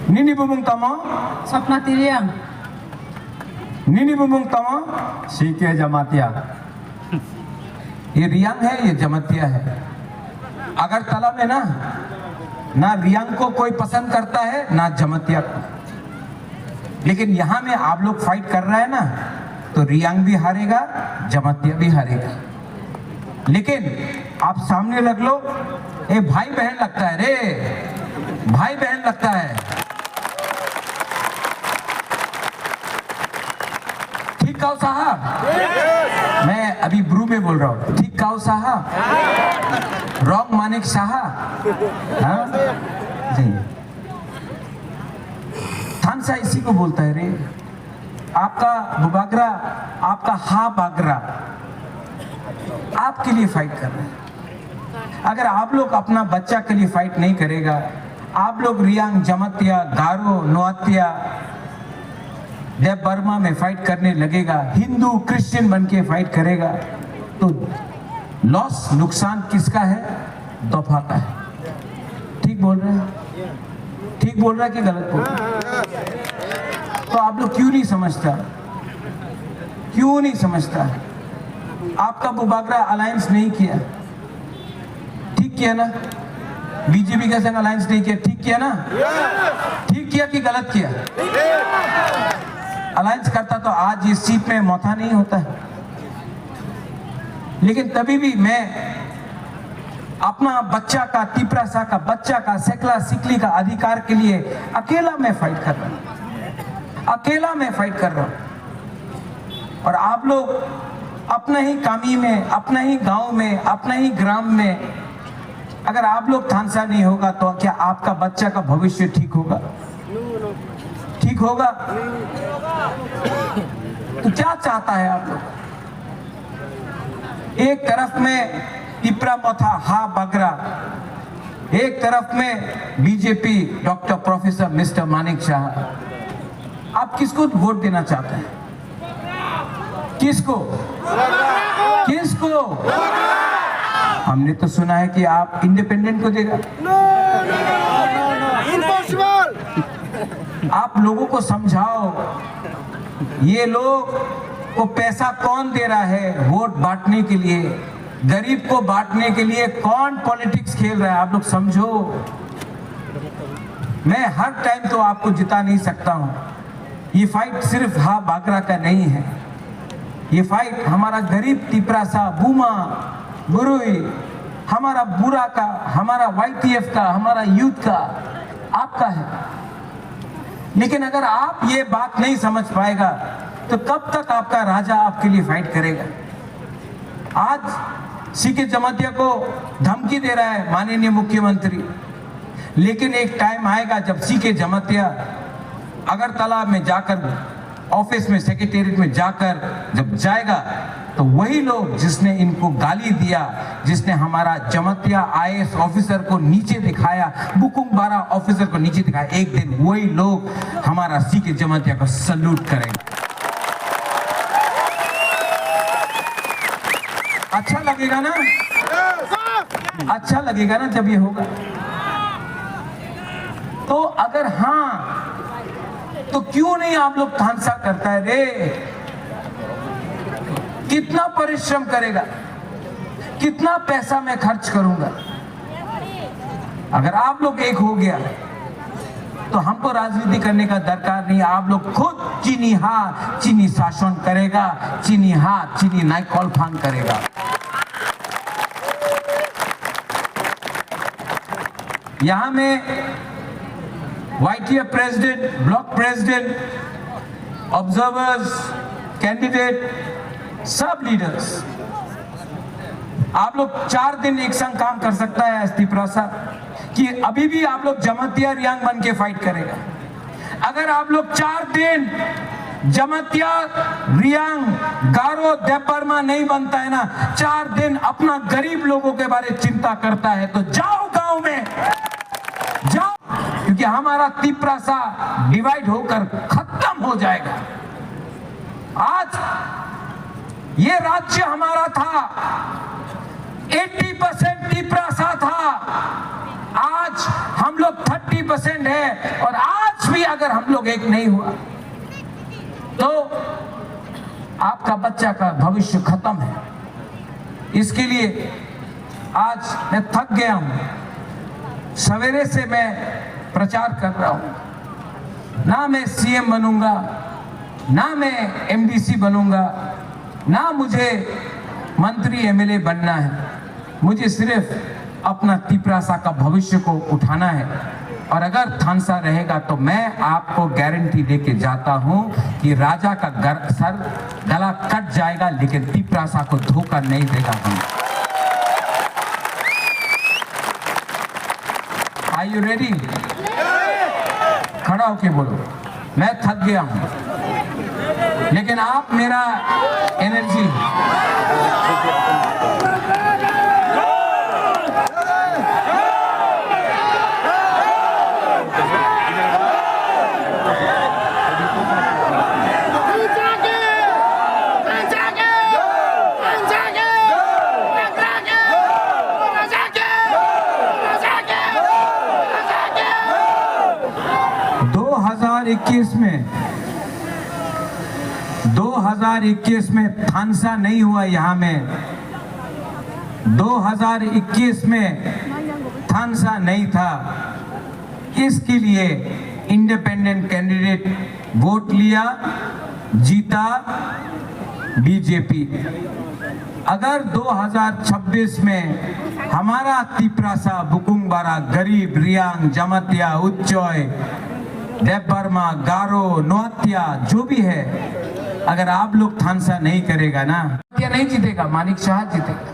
Nini bumung tama, Sokna Tiriang, Nini bumung tama, सीखे जमातिया। ये रियांग है, ये जमतिया है। अगर तला में ना रियांग को कोई पसंद करता है ना जमतिया को, लेकिन यहाँ में आप लोग फाइट कर रहे हैं ना, तो रियांग भी हारेगा, जमतिया भी हारेगा। लेकिन आप सामने लग लो, ए भाई बहन लगता है रे, भाई बहन लगता है। ठीक कहो साहब, मैं अभी ब्रू में बोल रहा हूँ। ठीक कहो साहब, रॉन्ग मानिक साहब, हाँ जी, थानसा इसी को बोलता है रे। आपका बुबागरा, आपका हा बागरा आपके लिए फाइट कर रहे हैं। अगर आप लोग अपना बच्चा के लिए फाइट नहीं करेगा, आप लोग रियांग, जमतिया, गारो, नोआतिया, देव बर्मा में फाइट करने लगेगा, हिंदू क्रिश्चियन बन के फाइट करेगा, तो लॉस, नुकसान किसका है? दफा का है। ठीक बोल रहे हैं? ठीक बोल रहा है कि गलत बोल रहा है? तो आप लोग क्यों नहीं समझता? क्यों नहीं समझता? आपका बुबागरा अलायंस नहीं किया, ठीक किया ना? बीजेपी के संग अलायंस नहीं किया, ठीक किया ना? ठीक किया कि गलत किया? अलायंस करता तो आज इस सीट में मौका नहीं होता है। लेकिन तभी भी मैं अपना बच्चा का, तिपरासा का बच्चा का, सेकला सिकली का अधिकार के लिए अकेला मैं फाइट कर रहा हूं, अकेला मैं फाइट कर रहा हूं। और आप लोग अपना ही कामी में, अपना ही गांव में, अपना ही ग्राम में, अगर आप लोग थानसा नहीं होगा तो क्या आपका बच्चा का भविष्य ठीक होगा? ठीक होगा? तो क्या चाहता है आप लोग? एक तरफ में तिपरा मोथा हा बगरा, एक तरफ में BJP doctor professor mister Manik Shah. आप किसको वोट देना चाहते हैं? किसको? किसको? हमने तो सुना है कि आप इंडिपेंडेंट को देगा। आप लोगों को समझाओ, ये लोग को पैसा कौन दे रहा है वोट बांटने के लिए, गरीब को बांटने के लिए कौन पॉलिटिक्स खेल रहा है, आप लोग समझो। मैं हर टाइम तो आपको जिता नहीं सकता हूं। ये फाइट सिर्फ हा बागरा का नहीं है, ये फाइट हमारा गरीब तिपरासा, बूमा, गुरुई, हमारा बुरा का, हमारा वाईटीएफ का, हमारा यूथ का, आपका है। लेकिन अगर आप ये बात नहीं समझ पाएगा तो कब तक आपका राजा आपके लिए फाइट करेगा? आज सीके जमातिया को धमकी दे रहा है माननीय मुख्यमंत्री, लेकिन एक टाइम आएगा जब सीके जमातिया अगरतला में जाकर, ऑफिस में, सेक्रेटेरिएट में जाकर जब जाएगा, तो वही लोग जिसने इनको गाली दिया, जिसने हमारा जमतिया आईएएस ऑफिसर को नीचे दिखाया, बुकुंग बारा ऑफिसर को नीचे दिखाया, एक दिन वही लोग हमारा सीके जमतिया को सल्यूट करेंगे। अच्छा लगेगा ना? अच्छा लगेगा ना जब ये होगा? तो अगर हाँ, तो क्यों नहीं आप लोग थानसा करता है रे? कितना परिश्रम करेगा, कितना पैसा मैं खर्च करूंगा? अगर आप लोग एक हो गया तो हमको राजनीति करने का दरकार नहीं। आप लोग खुद चीनी हाथ चीनी शासन करेगा, चीनी हाथ चीनी नाई कॉल फान करेगा। यहां में YTF president, block president, observers, candidate, सब लीडर्स, आप लोग 4 दिन एक संग काम कर सकता है तिपरासा कि अभी भी आप लोग जमतिया रियांग बन के फाइट करेगा। अगर आप लोग 4 दिन जमतिया रियांग गारो देवबर्मा नहीं बनता है ना, 4 दिन अपना गरीब लोगों के बारे में चिंता करता है, तो जाओ गांव में जाओ, क्योंकि हमारा तिपरासा डिवाइड होकर खत्म हो जाएगा। आज ये राज्य हमारा था, 80% तिपरासा था, आज हम लोग 30% है, और आज भी अगर हम लोग एक नहीं हुआ तो आपका बच्चा का भविष्य खत्म है। इसके लिए आज मैं थक गया हूं। सवेरे से मैं प्रचार कर रहा हूं, ना मैं सीएम बनूंगा, ना मैं एमडीसी बनूंगा, ना मुझे मंत्री एमएलए बनना है। मुझे सिर्फ अपना तिपरासा का भविष्य को उठाना है। और अगर थानसा रहेगा तो मैं आपको गारंटी देके जाता हूं कि राजा का गला कट जाएगा, लेकिन तिपरासा को धोखा नहीं देगा हम। Are you ready? खड़ा होके बोलो, मैं थक गया हूं, लेकिन आप मेरा एनर्जी में 2021 में थानसा नहीं हुआ। यहाँ में 2021 में थानसा नहीं था। इसके लिए इंडिपेंडेंट कैंडिडेट वोट लिया, जीता बीजेपी। अगर 2026 में हमारा तिपरासा, बुकुंगबारा, गरीब, रियांग, जमतिया, उच्चोय, देव बर्मा, गारो, नोहत्या जो भी है, अगर आप लोग थानसा नहीं करेगा ना, क्या नहीं जीतेगा, मानिक शाह जीतेगा।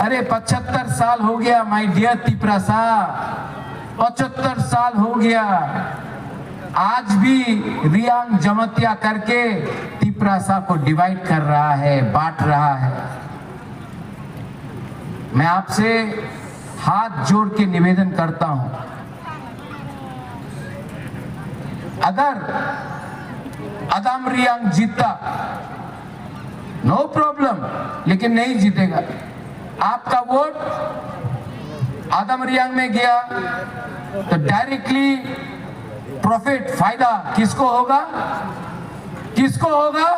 अरे 75 साल हो गया माय डियर तिपरासा, 75 साल हो गया। आज भी रियांग जमतिया करके तिपरासा को डिवाइड कर रहा है, बांट रहा है। मैं आपसे हाथ जोड़ के निवेदन करता हूं, अगर अदम रियांग जीतता नो प्रॉब्लम, लेकिन नहीं जीतेगा। आपका वोट आदम रियांग में गया तो डायरेक्टली प्रॉफिट, फायदा किसको होगा? किसको होगा?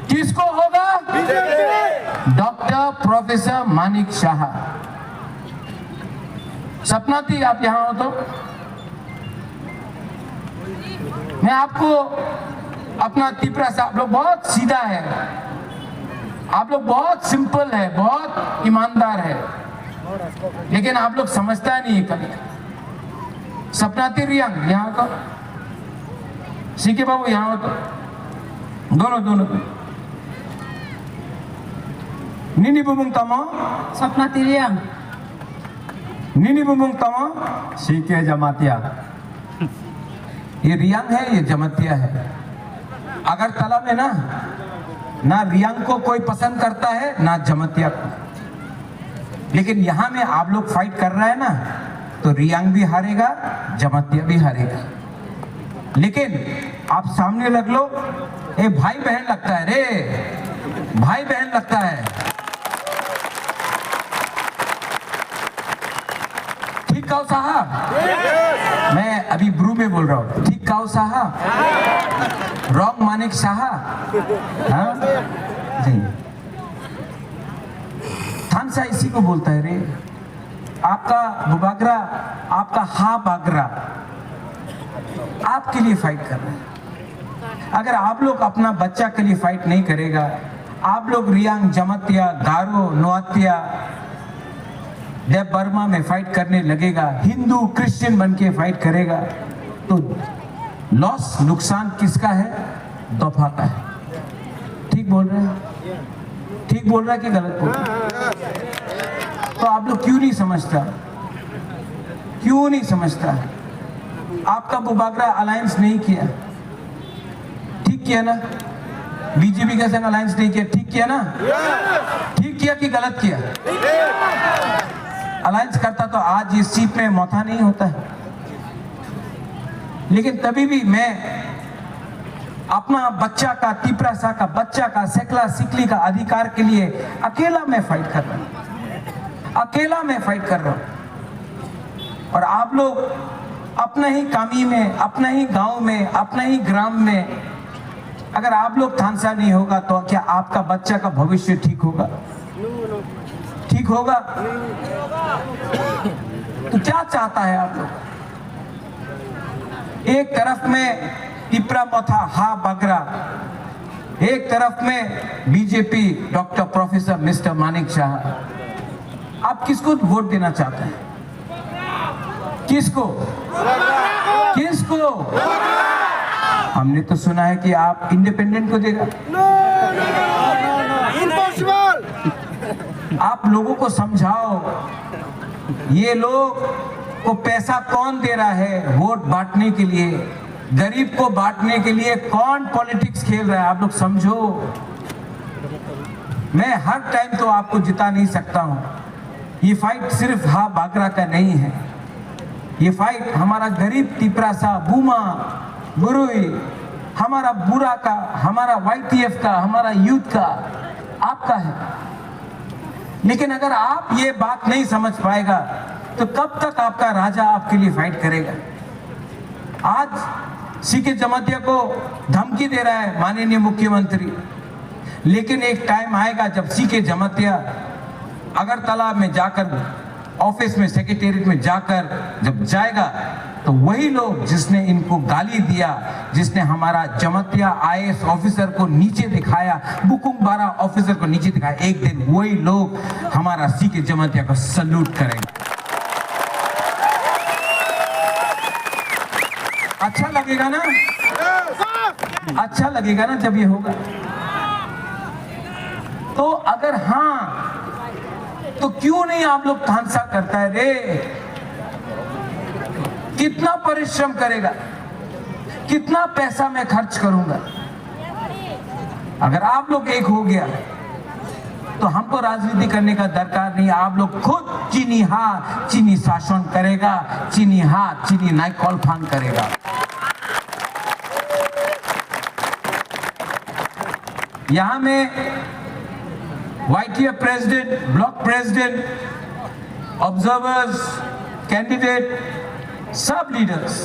किसको होगा? Doctor professor Manik Shah. सपना थी आप यहां हो तो मैं आपको अपना तिपरासा, आप लोग बहुत सीधा है, आप लोग बहुत सिंपल है, बहुत ईमानदार है, लेकिन आप लोग समझता नहीं है कभी। सपना थी रियांग यहाँ का, सीके बाबू यहाँ हो तो दोनों निनी बुमुंग तमा सपना तिरियांग, निनी बुमुंग तमा सीके जमातिया। ये रियांग है, ये जमतिया है। अगर तला में ना रियांग को कोई पसंद करता है, ना जमतिया को, लेकिन यहां में आप लोग फाइट कर रहे हैं ना, तो रियांग भी हारेगा, जमतिया भी हारेगा। लेकिन आप सामने रख लो, ए भाई बहन लगता है रे, भाई बहन लगता है। ठीक कहो साहब, मैं अभी ब्रू में बोल रहा हूँ। ठीक कहो साहब, रॉन्ग मानिक शाह। हाँ जी, थानसा इसी को बोलता है रे। आपका बुबागरा, आपका हा बागरा आपके लिए फाइट कर रहे हैं। अगर आप लोग अपना बच्चा के लिए फाइट नहीं करेगा, आप लोग रियांग, जमतिया, गारो, नोहत्या, देव बर्मा में फाइट करने लगेगा, हिंदू क्रिश्चियन बन के फाइट करेगा, तो लॉस, नुकसान किसका है? दफा का है। ठीक बोल रहे हैं? ठीक बोल रहा है कि गलत बोल रहा है? तो आप लोग क्यों नहीं समझता? क्यों नहीं समझता? आपका बुबागरा अलायंस नहीं किया, ठीक किया ना? बीजेपी के संग अलायंस नहीं किया, ठीक किया ना? ठीक किया कि गलत किया? अलायंस करता तो आज इस सीट में मौका नहीं होता है। लेकिन तभी भी मैं अपना बच्चा का, तिपरासा का बच्चा का, सेकला सिकली का अधिकार के लिए अकेला मैं फाइट कर रहा हूं। अकेला मैं फाइट कर रहा हूं। और आप लोग अपना ही कामी में, अपना ही गांव में, अपना ही ग्राम में अगर आप लोग थानसा नहीं होगा तो क्या आपका बच्चा का भविष्य ठीक होगा? ठीक होगा? तो क्या चाहता है आप लोग? एक तरफ में टिपरा मथा हा बागरा, एक तरफ में BJP doctor professor mister Manik Shah. आप किसको वोट देना चाहते हैं? किसको? किसको? हमने तो सुना है कि आप इंडिपेंडेंट को देगा। आप लोगों को समझाओ, ये लोग को पैसा कौन दे रहा है वोट बांटने के लिए, गरीब को बांटने के लिए कौन पॉलिटिक्स खेल रहा है, आप लोग समझो। मैं हर टाइम तो आपको जिता नहीं सकता हूं। ये फाइट सिर्फ हा बागरा का नहीं है, ये फाइट हमारा गरीब टिपरासा, बूमा, बुरुई, हमारा बुरा का, हमारा YTF का, हमारा यूथ का, आपका है। लेकिन अगर आप ये बात नहीं समझ पाएगा तो कब तक आपका राजा आपके लिए फाइट करेगा? आज सीके जमातिया को धमकी दे रहा है माननीय मुख्यमंत्री, लेकिन एक टाइम आएगा जब सीके जमातिया अगरतला में जाकर, ऑफिस में, सेक्रेटेरिएट में जाकर जब जाएगा तो वही लोग जिसने इनको गाली दिया, जिसने हमारा जमातिया IAS ऑफिसर को नीचे दिखाया, बुकुंग बारा ऑफिसर को नीचे दिखाया, एक दिन वही लोग हमारा सीके जमातिया को सल्यूट करेंगे। अच्छा लगेगा ना? अच्छा लगेगा ना जब ये होगा? तो अगर हाँ तो क्यों नहीं आप लोग थानसा करता है रे? कितना परिश्रम करेगा, कितना पैसा मैं खर्च करूंगा? अगर आप लोग एक हो गया तो हमको राजनीति करने का दरकार नहीं। आप लोग खुद चीनी हा चीनी शासन करेगा, चीनी हा चीनी नाई कॉल फान करेगा। यहां में YTF president, block president, observers, candidate, सब लीडर्स,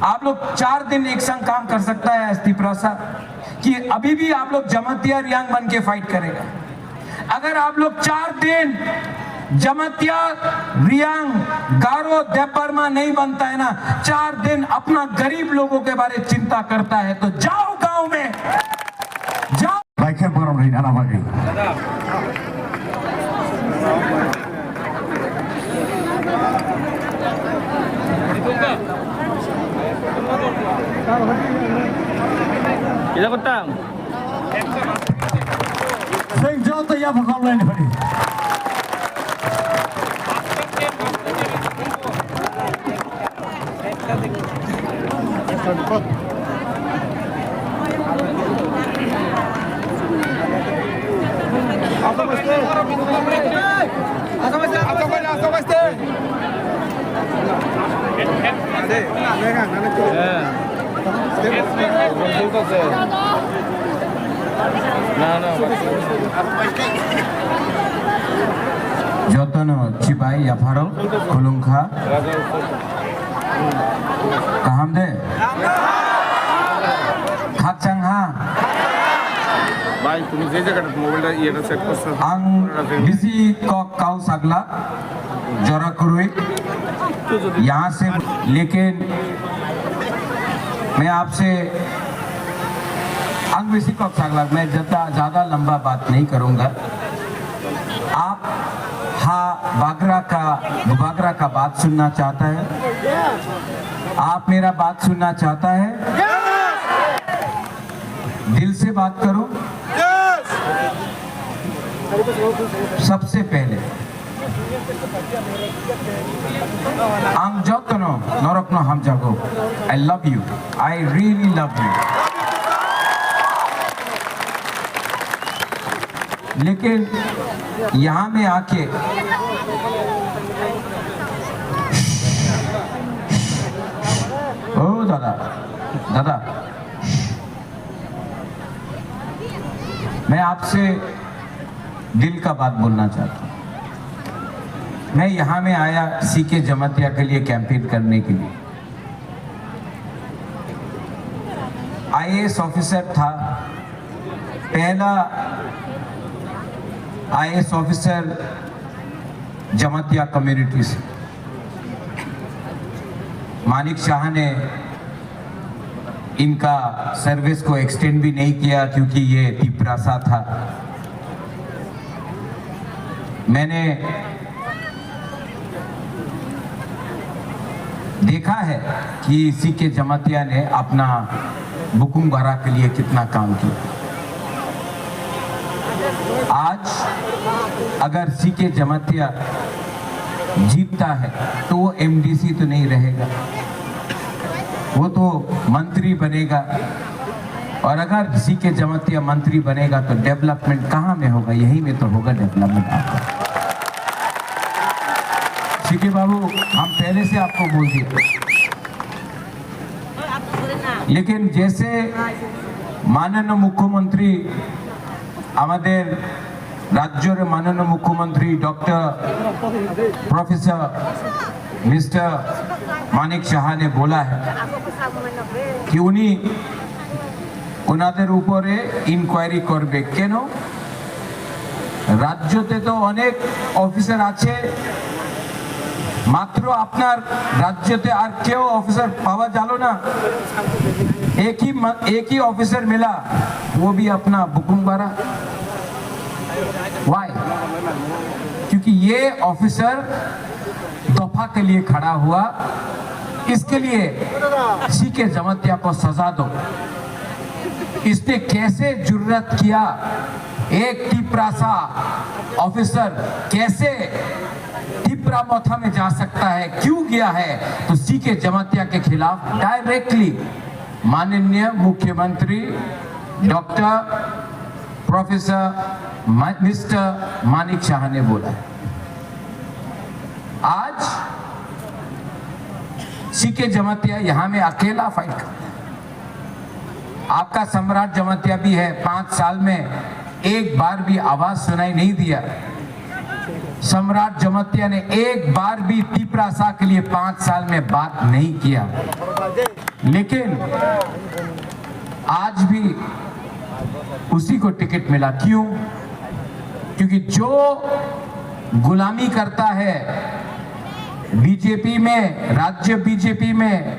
आप लोग 4 दिन एक संग काम कर सकता है तिपरासा कि अभी भी आप लोग जमातिया रियांग बन के फाइट करेगा। अगर आप लोग 4 दिन जमातिया रियांग गारो देपरमा नहीं बनता है ना, 4 दिन अपना गरीब लोगों के बारे में चिंता करता है, तो जाओ गांव में, जाओ। Kita kutang. Sing jauh ya bakal lain hari. Jotono Cibai Yaparo Kulungka Kaham de Khachang ha Bhai, তুমি যে জায়গাটা মোবাইলটা ইয়েটা সেট করছো Ang Bisi Kok Kau Sagla Jora Kurui यहाँ से, लेकिन मैं आपसे अंग्रेजी को सागला मैं ज़्यादा लंबा बात नहीं करूंगा। आप हाँ बागरा का बात सुनना चाहता है? आप मेरा बात सुनना चाहता है? दिल से बात करो। सबसे पहले Ang jotono norokno hamjago. I love you. I really love you. लेकिन यहाँ में आके ओ दादा मैं आपसे दिल का बात बोलना चाहता हूँ। मैं यहाँ में आया सीके जमातिया के लिए कैंपेन करने के लिए। आईएएस ऑफिसर था, पहला आईएएस ऑफिसर जमातिया कम्युनिटी से। मानिक शाह ने इनका सर्विस को एक्सटेंड भी नहीं किया क्योंकि ये तिपरासा था। मैंने देखा है कि सीके जमातिया ने अपना बुकुमबारा के लिए कितना काम किया। आज अगर सीके जमातिया जीतता है तो वो एमडीसी तो नहीं रहेगा, वो तो मंत्री बनेगा। और अगर सीके जमातिया मंत्री बनेगा तो डेवलपमेंट कहाँ में होगा? यहीं में तो होगा डेवलपमेंट आपका। सीके बाबू, हम पहले से आपको बोल दिए, लेकिन जैसे माननीय मुख्यमंत्री हमारे राज्य माननीय मुख्यमंत्री doctor professor mister Manik Shah ने बोला है कि उनाদের উপরে ইনকোয়ারি করবে। কেন? রাজ্যতে তো অনেক অফিসার আছে, মাত্র আপনার রাজ্যতে আর কেউ অফিসার পাওয়া গেল না। एक ही ऑफिसर मिला, वो भी अपना बुकुमबारा। वाई? क्योंकि ये ऑफिसर दफा के लिए खड़ा हुआ। इसके लिए सीके जमातिया को सजा दो। इसने कैसे जुर्रत किया? एक टिपरासा ऑफिसर कैसे टिपरा मोथा में जा सकता है? क्यों गया है? तो सीके जमातिया के खिलाफ डायरेक्टली माननीय मुख्यमंत्री doctor professor mister Manik Shah ने बोला। आज सीके जमातिया यहां में अकेला फाइट करता है। आपका सम्राट जमातिया भी है, 5 साल में एक बार भी आवाज सुनाई नहीं दिया। सम्राट जमातिया ने एक बार भी तिपरासा के लिए 5 साल में बात नहीं किया। लेकिन आज भी उसी को टिकट मिला। क्यों? क्योंकि जो गुलामी करता है बीजेपी में, राज्य बीजेपी में